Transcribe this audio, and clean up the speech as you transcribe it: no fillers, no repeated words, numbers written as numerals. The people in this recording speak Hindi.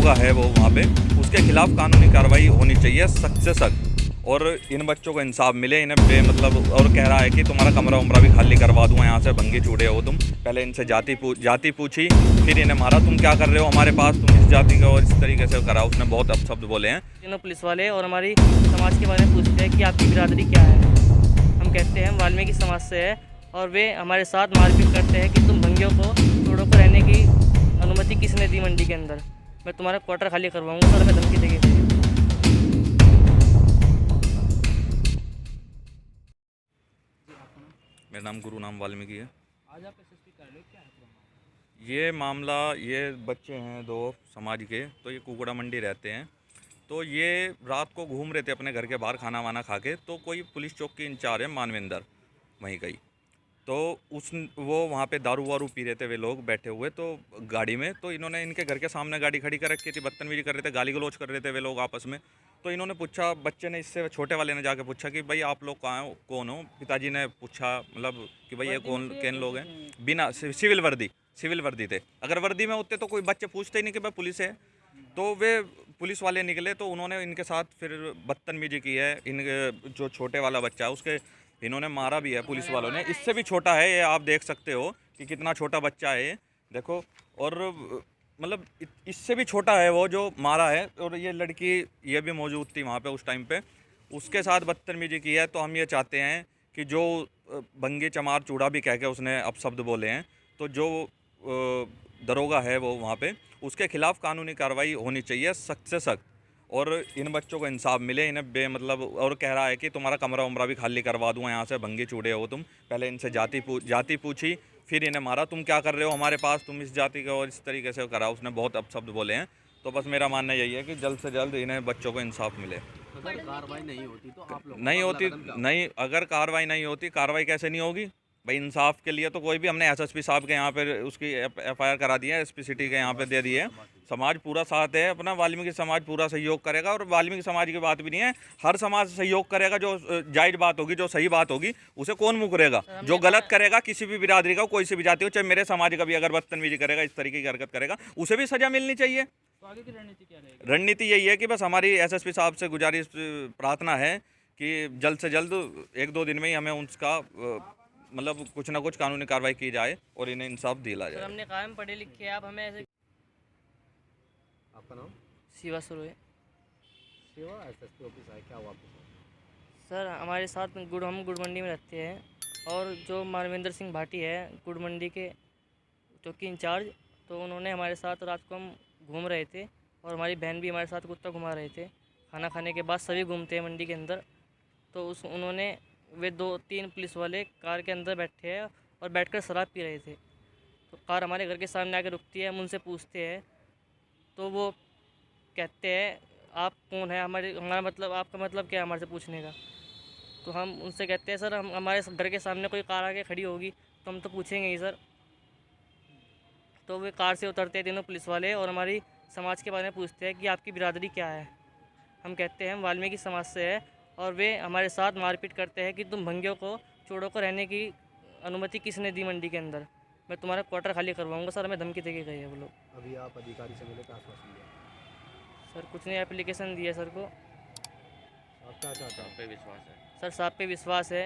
दरोगा है वो वहाँ पे, उसके खिलाफ कानूनी कार्रवाई होनी चाहिए सख्त से सख्त। और इन बच्चों को इंसाफ मिले, इन्हें मतलब, और कह रहा है कि तुम्हारा कमरा उमरा भी खाली करवा दूंगा, यहाँ से भंगी चूड़े हो तुम। पहले इनसे जाति पूछी, फिर इन्हें मारा, तुम क्या कर रहे हो हमारे पास, तुम इस जाति का, और इस तरीके से करा। उसने बहुत अपशब्द बोले हैं। तीनों पुलिस वाले और हमारी समाज के बारे में पूछते हैं कि आपकी बिरादरी क्या है। हम कहते हैं हम वाल्मीकि समाज से है, और वे हमारे साथ मारपीट करते हैं कि तुम भंगियों को, चूड़ों को रहने की अनुमति किसने दी मंडी के अंदर, मैं तुम्हारा क्वार्टर खाली करवाऊंगा सर, हमें धमकी देगी। मेरा नाम गुरु नाम वाल्मीकि है। आज आप एसएसपी कार्यालय क्या है पूरा मामला? ये मामला, ये बच्चे हैं दो समाज के, तो ये कुकुड़ा मंडी रहते हैं। तो ये रात को घूम रहे थे अपने घर के बाहर खाना वाना खा के, तो कोई पुलिस चौकी की इंचार्ज है मानवेंद्र वहीं का ही, तो वो वहाँ पे दारू वारू पी रहे थे वे लोग बैठे हुए, तो गाड़ी में, तो इन्होंने इनके घर के सामने गाड़ी खड़ी कर रखी थी, बदतमीजी कर रहे थे, गाली गलौज कर रहे थे वे लोग आपस में। तो इन्होंने पूछा, बच्चे ने, इससे छोटे वाले ने जाके पूछा कि भाई आप लोग कहाँ हो, कौन हो। पिताजी ने पूछा, मतलब कि भाई ये कौन किन लोग हैं। बिना सिविल वर्दी थे। अगर वर्दी में होते तो कोई बच्चे पूछते ही नहीं कि भाई पुलिस है। तो वे पुलिस वाले निकले, तो उन्होंने इनके साथ फिर बदतमीजी की है। इन जो छोटे वाला बच्चा है उसके इन्होंने मारा भी है पुलिस वालों ने। इससे भी छोटा है ये, आप देख सकते हो कि कितना छोटा बच्चा है ये, देखो। और मतलब इससे भी छोटा है वो जो मारा है। और ये लड़की ये भी मौजूद थी वहाँ पे उस टाइम पे, उसके साथ बदतमीजी की है। तो हम ये चाहते हैं कि जो भंगी चमार चूड़ा भी कह के उसने अपशब्द बोले हैं, तो जो दरोगा है वो वहाँ पे, उसके खिलाफ कानूनी कार्रवाई होनी चाहिए सख्त से सख्त। और इन बच्चों को इंसाफ मिले, इन्हें मतलब, और कह रहा है कि तुम्हारा कमरा उमरा भी खाली करवा दूंगा, यहाँ से भंगी चूड़े हो तुम। पहले इनसे जाति पूछी, फिर इन्हें मारा, तुम क्या कर रहे हो हमारे पास, तुम इस जाति का, और इस तरीके से करा। उसने बहुत अपशब्द बोले हैं। तो बस मेरा मानना यही है कि जल्द से जल्द इन्हें बच्चों को इंसाफ मिले। अगर कार्रवाई नहीं होती तो आप लोग नहीं होती, नहीं, अगर कार्रवाई नहीं होती, कार्रवाई कैसे नहीं होगी भाई? इंसाफ के लिए तो कोई भी, हमने एसएसपी साहब के यहाँ पे उसकी एफआईआर करा दी है, एसपी सिटी के यहाँ पे दे दी है। समाज पूरा साथ है अपना, वाल्मीकि समाज पूरा सहयोग करेगा। और वाल्मीकि समाज की बात भी नहीं है, हर समाज सहयोग करेगा। जो जायज़ बात होगी, जो सही बात होगी, उसे कौन मुँह करेगा। जो गलत करेगा किसी भी बिरादरी का, कोई सी भी जाति हो, चाहे मेरे समाज का भी अगर बदतमीजी करेगा, इस तरीके की हरकत करेगा, उसे भी सजा मिलनी चाहिए। तो आगे की रणनीति क्या रहेगी? रणनीति यही है कि बस हमारी एसएसपी साहब से गुजारिश, प्रार्थना है कि जल्द से जल्द 1-2 दिन में ही हमें उसका मतलब कुछ ना कुछ कानूनी कार्रवाई की जाए और इन्हें इंसाफ दिला सर जाए। हमने कहा हम पढ़े लिखे, आप हमें ऐसे। आपका नाम? शिवा सुरोए। सेवा एसएसपी ऑफिस है, क्या हुआ आपके साथ? सर हमारे साथ हम गुड़ मंडी में रहते हैं, और जो मानवेंद्र सिंह भाटी है गुड़ मंडी के चौकी इंचार्ज, तो उन्होंने हमारे साथ रात को हम घूम रहे थे, और हमारी बहन भी हमारे साथ कुत्ता घुमा रहे थे। खाना खाने के बाद सभी घूमते हैं मंडी के अंदर। तो उन्होंने, वे 2-3 पुलिस वाले कार के अंदर बैठे हैं और बैठकर शराब पी रहे थे। तो कार हमारे घर के सामने आके रुकती है, हम उनसे पूछते हैं, तो वो कहते हैं आप कौन है, हमारा मतलब, आपका मतलब क्या है हमारे से पूछने का। तो हम उनसे कहते हैं सर, हम हमारे घर के सामने कोई कार आके खड़ी होगी तो हम तो पूछेंगे ही सर। तो वे कार से उतरते हैं तीनों पुलिस वाले, और हमारी समाज के बारे में पूछते हैं कि आपकी बिरादरी क्या है। हम कहते हैं हम वाल्मीकि समाज से है, और वे हमारे साथ मारपीट करते हैं कि तुम भंगियों को, चूड़ों को रहने की अनुमति किसने दी मंडी के अंदर, मैं तुम्हारा क्वार्टर खाली करवाऊंगा सर, हमें धमकी देके गए हैं वो लोग। अभी आप अधिकारी से मिले, क्या आश्वासन दिया? सर कुछ नहीं, एप्लीकेशन दिया सर को। आप क्या चाहते हैं? सर साहब पे विश्वास है।